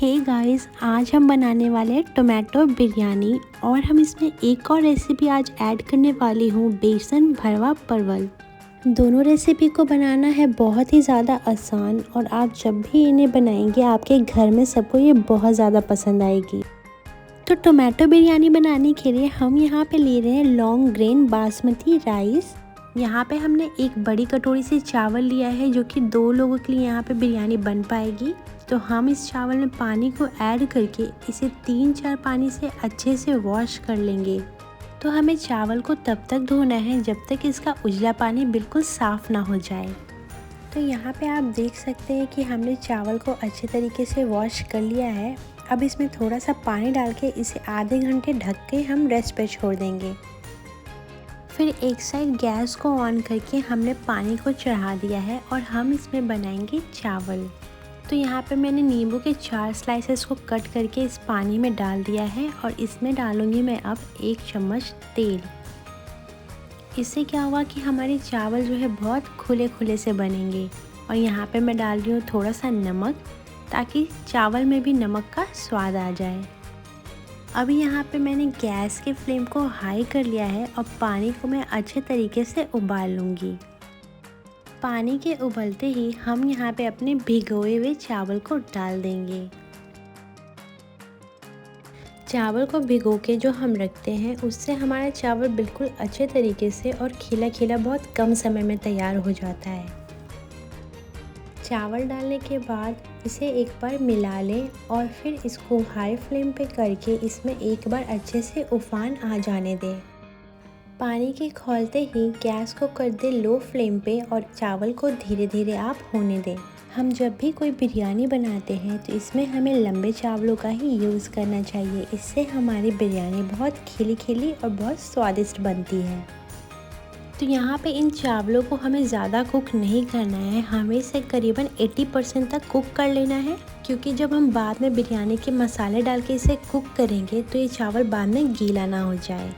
Hey guys, आज हम बनाने वाले हैं टोमेटो बिरयानी और हम इसमें एक और रेसिपी आज ऐड करने वाली हूँ, बेसन भरवा परवल। दोनों रेसिपी को बनाना है बहुत ही ज़्यादा आसान और आप जब भी इन्हें बनाएंगे आपके घर में सबको ये बहुत ज़्यादा पसंद आएगी। तो टोमेटो बिरयानी बनाने के लिए हम यहाँ पे ले रहे हैं लॉन्ग ग्रेन बासमती राइस। यहाँ पे हमने एक बड़ी कटोरी से चावल लिया है जो कि 2 लोगों के लिए यहाँ पे बिरयानी बन पाएगी। तो हम इस चावल में पानी को ऐड करके इसे 3-4 पानी से अच्छे से वॉश कर लेंगे। तो हमें चावल को तब तक धोना है जब तक इसका उजला पानी बिल्कुल साफ़ ना हो जाए। तो यहाँ पे आप देख सकते हैं कि हमने चावल को अच्छे तरीके से वॉश कर लिया है। अब इसमें थोड़ा सा पानी डाल के इसे आधे घंटे ढक के हम रेस्ट पे छोड़ देंगे। फिर एक साइड गैस को ऑन करके हमने पानी को चढ़ा दिया है और हम इसमें बनाएंगे चावल। तो यहाँ पे मैंने नींबू के 4 स्लाइसेस को कट करके इस पानी में डाल दिया है और इसमें डालूंगी मैं अब 1 चम्मच तेल। इससे क्या हुआ कि हमारे चावल जो है बहुत खुले खुले से बनेंगे। और यहाँ पे मैं डाल रही हूँ थोड़ा सा नमक ताकि चावल में भी नमक का स्वाद आ जाए। अब यहाँ पे मैंने गैस के फ्लेम को हाई कर लिया है और पानी को मैं अच्छे तरीके से उबाल लूँगी। पानी के उबलते ही हम यहाँ पे अपने भिगोए हुए चावल को डाल देंगे। चावल को भिगो के जो हम रखते हैं उससे हमारा चावल बिल्कुल अच्छे तरीके से और खिला खिला बहुत कम समय में तैयार हो जाता है। चावल डालने के बाद इसे एक बार मिला लें और फिर इसको हाई फ्लेम पे करके इसमें एक बार अच्छे से उफान आ जाने दें। पानी के खौलते ही गैस को कर दे लो फ्लेम पे और चावल को धीरे धीरे आप होने दें। हम जब भी कोई बिरयानी बनाते हैं तो इसमें हमें लंबे चावलों का ही यूज़ करना चाहिए। इससे हमारी बिरयानी बहुत खिली खिली और बहुत स्वादिष्ट बनती है। तो यहाँ पे इन चावलों को हमें ज़्यादा कुक नहीं करना है, हमें इसे करीबन 80% तक कुक कर लेना है, क्योंकि जब हम बाद में बिरयानी के मसाले डाल के इसे कुक करेंगे तो ये चावल बाद में गीला ना हो जाए।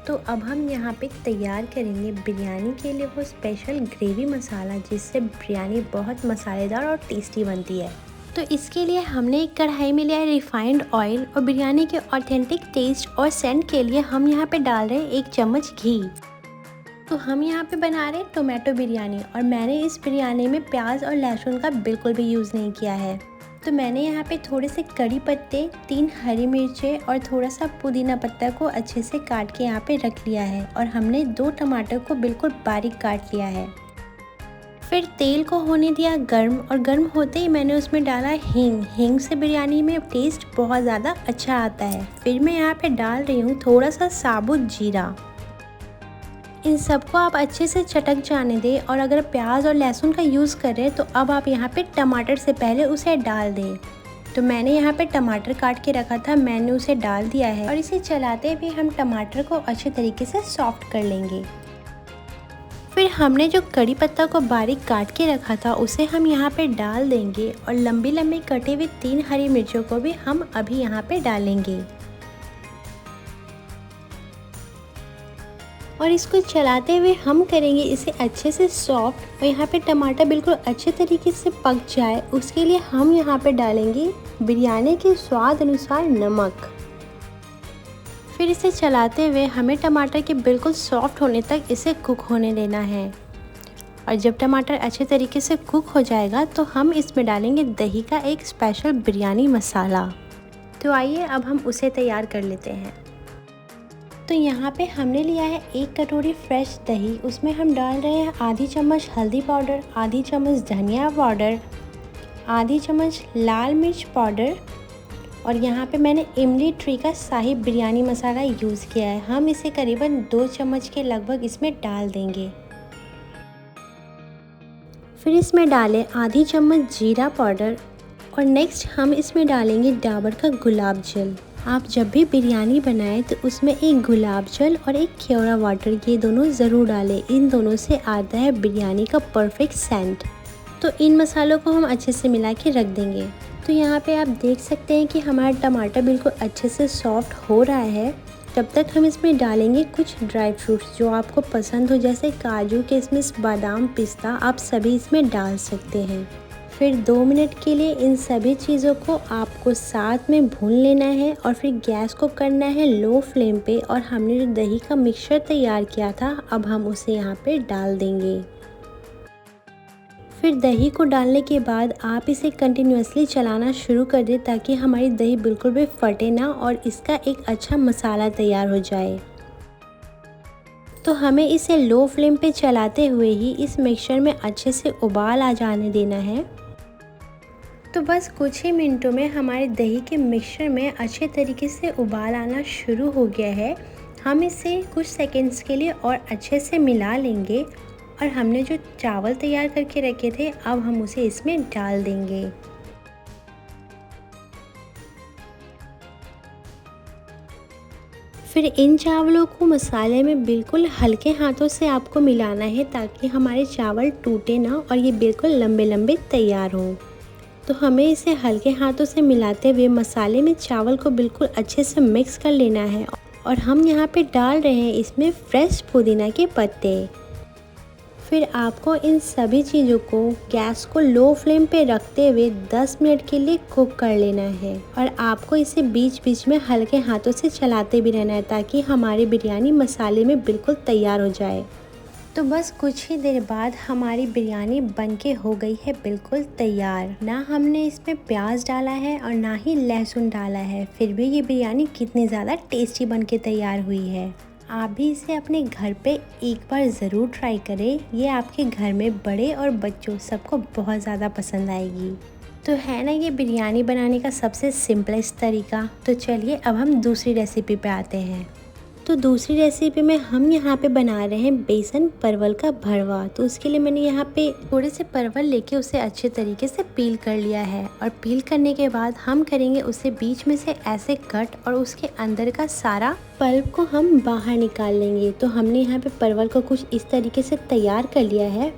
तो अब हम यहाँ पे तैयार करेंगे बिरयानी के लिए वो स्पेशल ग्रेवी मसाला जिससे बिरयानी बहुत मसालेदार और टेस्टी बनती है। तो इसके लिए हमने एक कढ़ाई में लिया है रिफाइंड ऑयल और बिरयानी के ऑथेंटिक टेस्ट और सेंट के लिए हम यहाँ पे डाल रहे हैं 1 चम्मच घी। तो हम यहाँ पे बना रहे हैं टोमेटो बिरयानी और मैंने इस बिरयानी में प्याज और लहसुन का बिल्कुल भी यूज़ नहीं किया है। तो मैंने यहाँ पे थोड़े से कड़ी पत्ते, 3 हरी मिर्चें और थोड़ा सा पुदीना पत्ता को अच्छे से काट के यहाँ पे रख लिया है और हमने 2 टमाटर को बिल्कुल बारीक काट लिया है। फिर तेल को होने दिया गर्म और गर्म होते ही मैंने उसमें डाला हींग। हींग से बिरयानी में टेस्ट बहुत ज़्यादा अच्छा आता है। फिर मैं यहाँ पे डाल रही हूँ थोड़ा सा साबुत जीरा। इन सबको आप अच्छे से चटक जाने दें और अगर प्याज और लहसुन का यूज़ करें तो अब आप यहाँ पे टमाटर से पहले उसे डाल दें। तो मैंने यहाँ पे टमाटर काट के रखा था, मैंने उसे डाल दिया है और इसे चलाते हुए हम टमाटर को अच्छे तरीके से सॉफ्ट कर लेंगे। फिर हमने जो कड़ी पत्ता को बारीक काट के रखा था उसे हम यहाँ पे डाल देंगे और लंबी लंबी कटे हुए 3 हरी मिर्चों को भी हम अभी यहाँ पे डालेंगे और इसको चलाते हुए हम करेंगे इसे अच्छे से सॉफ्ट। और यहाँ पे टमाटर बिल्कुल अच्छे तरीके से पक जाए उसके लिए हम यहाँ पे डालेंगे बिरयानी के स्वाद अनुसार नमक। फिर इसे चलाते हुए हमें टमाटर के बिल्कुल सॉफ्ट होने तक इसे कुक होने देना है। और जब टमाटर अच्छे तरीके से कुक हो जाएगा तो हम इसमें डालेंगे दही का एक स्पेशल बिरयानी मसाला। तो आइए अब हम उसे तैयार कर लेते हैं। तो यहाँ पे हमने लिया है 1 कटोरी फ्रेश दही। उसमें हम डाल रहे हैं आधी चम्मच हल्दी पाउडर, आधी चम्मच धनिया पाउडर, आधी चम्मच लाल मिर्च पाउडर और यहाँ पे मैंने इमली ट्री का शाही बिरयानी मसाला यूज़ किया है। हम इसे करीबन 2 चम्मच के लगभग इसमें डाल देंगे। फिर इसमें डालें आधी चम्मच जीरा पाउडर और नेक्स्ट हम इसमें डालेंगे डाबर का गुलाब जल। आप जब भी बिरयानी बनाएं तो उसमें एक गुलाब जल और एक केवड़ा वाटर ये दोनों ज़रूर डालें। इन दोनों से आता है बिरयानी का परफेक्ट सेंट। तो इन मसालों को हम अच्छे से मिला के रख देंगे। तो यहाँ पे आप देख सकते हैं कि हमारा टमाटर बिल्कुल अच्छे से सॉफ्ट हो रहा है। तब तक हम इसमें डालेंगे कुछ ड्राई फ्रूट्स जो आपको पसंद हो, जैसे काजू, किशमिश, बादाम, पिस्ता, आप सभी इसमें डाल सकते हैं। फिर 2 मिनट के लिए इन सभी चीज़ों को आपको साथ में भून लेना है और फिर गैस को करना है लो फ्लेम पे। और हमने जो दही का मिक्सचर तैयार किया था, अब हम उसे यहाँ पे डाल देंगे। फिर दही को डालने के बाद आप इसे कंटिन्यूअसली चलाना शुरू कर दें ताकि हमारी दही बिल्कुल भी फटे ना और इसका एक अच्छा मसाला तैयार हो जाए। तो हमें इसे लो फ्लेम पे चलाते हुए ही इस मिक्सचर में अच्छे से उबाल आ जाने देना है। तो बस कुछ ही मिनटों में हमारे दही के मिक्सचर में अच्छे तरीके से उबाल आना शुरू हो गया है। हम इसे कुछ सेकंड्स के लिए और अच्छे से मिला लेंगे और हमने जो चावल तैयार करके रखे थे, अब हम उसे इसमें डाल देंगे। फिर इन चावलों को मसाले में बिल्कुल हल्के हाथों से आपको मिलाना है ताकि हमारे चावल टूटे ना और ये बिल्कुल लंबे लंबे तैयार हों। तो हमें इसे हल्के हाथों से मिलाते हुए मसाले में चावल को बिल्कुल अच्छे से मिक्स कर लेना है। और हम यहाँ पे डाल रहे हैं इसमें फ्रेश पुदीना के पत्ते। फिर आपको इन सभी चीज़ों को गैस को लो फ्लेम पे रखते हुए 10 मिनट के लिए कुक कर लेना है। और आपको इसे बीच बीच में हल्के हाथों से चलाते भी रहना है ताकि हमारी बिरयानी मसाले में बिल्कुल तैयार हो जाए। तो बस कुछ ही देर बाद हमारी बिरयानी बनके हो गई है बिल्कुल तैयार। ना हमने इसमें प्याज डाला है और ना ही लहसुन डाला है, फिर भी ये बिरयानी कितनी ज़्यादा टेस्टी बनके तैयार हुई है। आप भी इसे अपने घर पे एक बार ज़रूर ट्राई करें। ये आपके घर में बड़े और बच्चों सबको बहुत ज़्यादा पसंद आएगी। तो है ना ये बिरयानी बनाने का सबसे सिंपलेस्ट तरीका। तो चलिए अब हम दूसरी रेसिपी पे आते हैं। तो दूसरी रेसिपी में हम यहाँ पे बना रहे हैं बेसन परवल का भरवा। तो उसके लिए मैंने यहाँ पे थोड़े से परवल लेके उसे अच्छे तरीके से पील कर लिया है। और पील करने के बाद हम करेंगे उसे बीच में से ऐसे कट और उसके अंदर का सारा पल्प को हम बाहर निकाल लेंगे। तो हमने यहाँ पे परवल को कुछ इस तरीके से तैयार कर लिया है।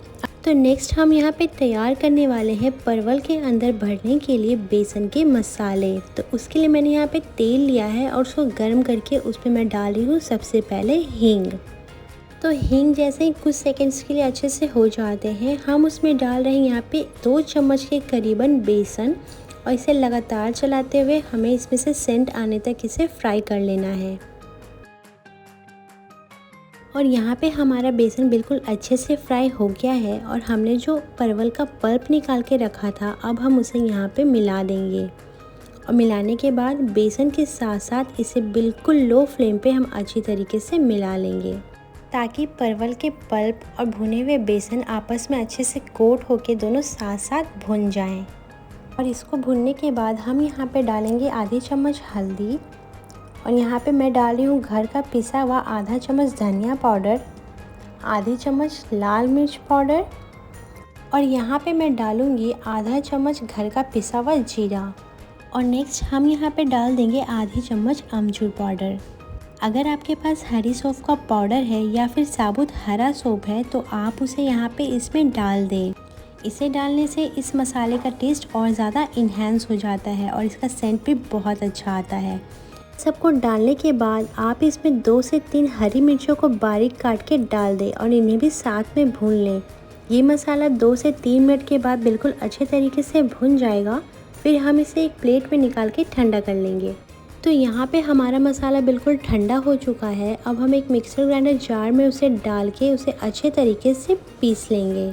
तो नेक्स्ट हम यहाँ पे तैयार करने वाले हैं परवल के अंदर भरने के लिए बेसन के मसाले। तो उसके लिए मैंने यहाँ पे तेल लिया है और उसको गर्म करके उसमें मैं डाल रही हूँ सबसे पहले हींग। तो हींग जैसे ही कुछ सेकंड्स के लिए अच्छे से हो जाते हैं, हम उसमें डाल रहे हैं यहाँ पे 2 चम्मच के करीबन बेसन। और इसे लगातार चलाते हुए हमें इसमें से सेंट आने तक इसे फ्राई कर लेना है। और यहाँ पे हमारा बेसन बिल्कुल अच्छे से फ्राई हो गया है और हमने जो परवल का पल्प निकाल के रखा था, अब हम उसे यहाँ पे मिला देंगे। और मिलाने के बाद बेसन के साथ साथ इसे बिल्कुल लो फ्लेम पे हम अच्छी तरीके से मिला लेंगे ताकि परवल के पल्प और भुने हुए बेसन आपस में अच्छे से कोट होके दोनों साथ साथ भुन जाएं। और इसको भुनने के बाद हम यहाँ पे डालेंगे आधी चम्मच हल्दी। और यहाँ पे मैं डाल रही हूँ घर का पिसा हुआ आधा चम्मच धनिया पाउडर, आधी चम्मच लाल मिर्च पाउडर। और यहाँ पे मैं डालूँगी आधा चम्मच घर का पिसा हुआ जीरा। और नेक्स्ट हम यहाँ पे डाल देंगे आधी चम्मच अमचूर पाउडर। अगर आपके पास हरी सौंफ का पाउडर है या फिर साबुत हरा सौंफ है तो आप उसे यहाँ पे इसमें डाल दें। इसे डालने से इस मसाले का टेस्ट और ज़्यादा इन्हेंस हो जाता है और इसका सेंट भी बहुत अच्छा आता है। सबको डालने के बाद आप इसमें 2 से 3 हरी मिर्चों को बारीक काट के डाल दें और इन्हें भी साथ में भून लें। ये मसाला 2 से 3 मिनट के बाद बिल्कुल अच्छे तरीके से भुन जाएगा। फिर हम इसे एक प्लेट में निकाल के ठंडा कर लेंगे। तो यहाँ पे हमारा मसाला बिल्कुल ठंडा हो चुका है। अब हम एक मिक्सर ग्राइंडर जार में उसे डाल के उसे अच्छे तरीके से पीस लेंगे।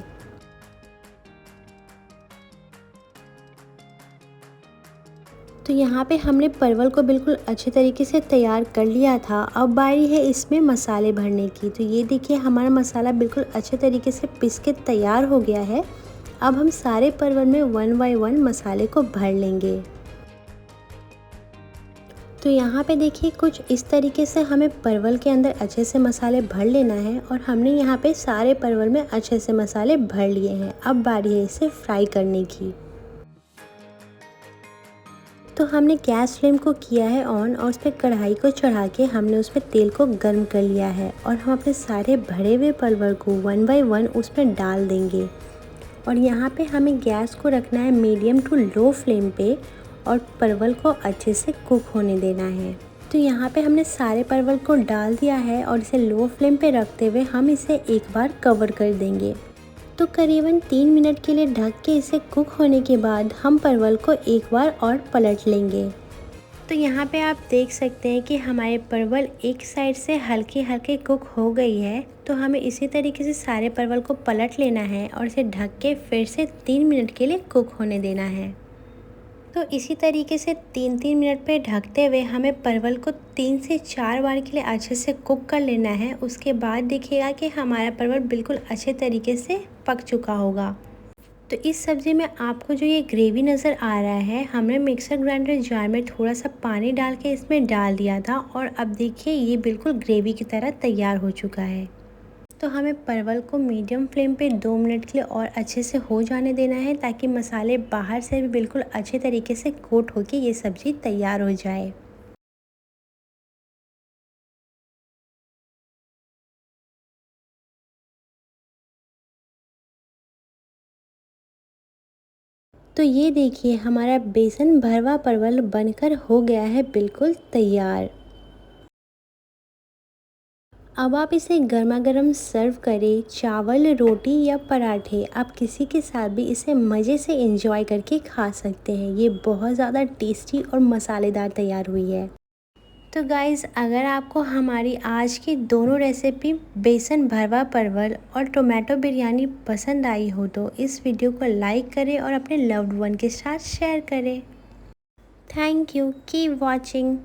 तो यहाँ पे हमने परवल को बिल्कुल अच्छे तरीके से तैयार कर लिया था। अब बारी है इसमें मसाले भरने की। तो ये देखिए हमारा मसाला बिल्कुल अच्छे तरीके से पीस के तैयार हो गया है। अब हम सारे परवल में 1 बाय 1 मसाले को भर लेंगे। तो यहाँ पे देखिए कुछ इस तरीके से हमें परवल के अंदर अच्छे से मसाले भर लेना है। और हमने यहाँ पे सारे परवल में अच्छे से मसाले भर लिए हैं। अब बारी है इसे फ्राई करने की। तो हमने गैस फ्लेम को किया है ऑन और उस पर कढ़ाई को चढ़ा के हमने उस पर तेल को गर्म कर लिया है। और हम अपने सारे भरे हुए परवल को 1 बाय 1 उसमें डाल देंगे। और यहाँ पे हमें गैस को रखना है मीडियम टू लो फ्लेम पे और परवल को अच्छे से कुक होने देना है। तो यहाँ पे हमने सारे परवल को डाल दिया है और इसे लो फ्लेम पे रखते हुए हम इसे एक बार कवर कर देंगे। तो करीबन 3 मिनट के लिए ढक के इसे कुक होने के बाद हम परवल को एक बार और पलट लेंगे। तो यहाँ पे आप देख सकते हैं कि हमारे परवल एक साइड से हल्के हल्के कुक हो गई है। तो हमें इसी तरीके से सारे परवल को पलट लेना है और इसे ढक के फिर से 3 मिनट के लिए कुक होने देना है। तो इसी तरीके से 3-3 मिनट पे ढकते हुए हमें परवल को 3 से 4 बार के लिए अच्छे से कुक कर लेना है। उसके बाद देखिएगा कि हमारा परवल बिल्कुल अच्छे तरीके से पक चुका होगा। तो इस सब्ज़ी में आपको जो ये ग्रेवी नज़र आ रहा है, हमने मिक्सर ग्राइंडर जार में थोड़ा सा पानी डाल के इसमें डाल दिया था और अब देखिए ये बिल्कुल ग्रेवी की तरह तैयार हो चुका है। तो हमें परवल को मीडियम फ्लेम पे 2 मिनट के लिए और अच्छे से हो जाने देना है, ताकि मसाले बाहर से भी बिल्कुल अच्छे तरीके से कोट होके ये सब्ज़ी तैयार हो जाए। तो ये देखिए हमारा बेसन भरवा परवल बनकर हो गया है बिल्कुल तैयार। अब आप इसे गर्मा-गर्म सर्व करें, चावल, रोटी या पराठे, आप किसी के साथ भी इसे मज़े से एंजॉय करके खा सकते हैं। ये बहुत ज़्यादा टेस्टी और मसालेदार तैयार हुई है। तो गाइज़, अगर आपको हमारी आज की दोनों रेसिपी बेसन भरवा परवल और टोमेटो बिरयानी पसंद आई हो तो इस वीडियो को लाइक करें और अपने लव्ड वन के साथ शेयर करें। Thank you, keep watching.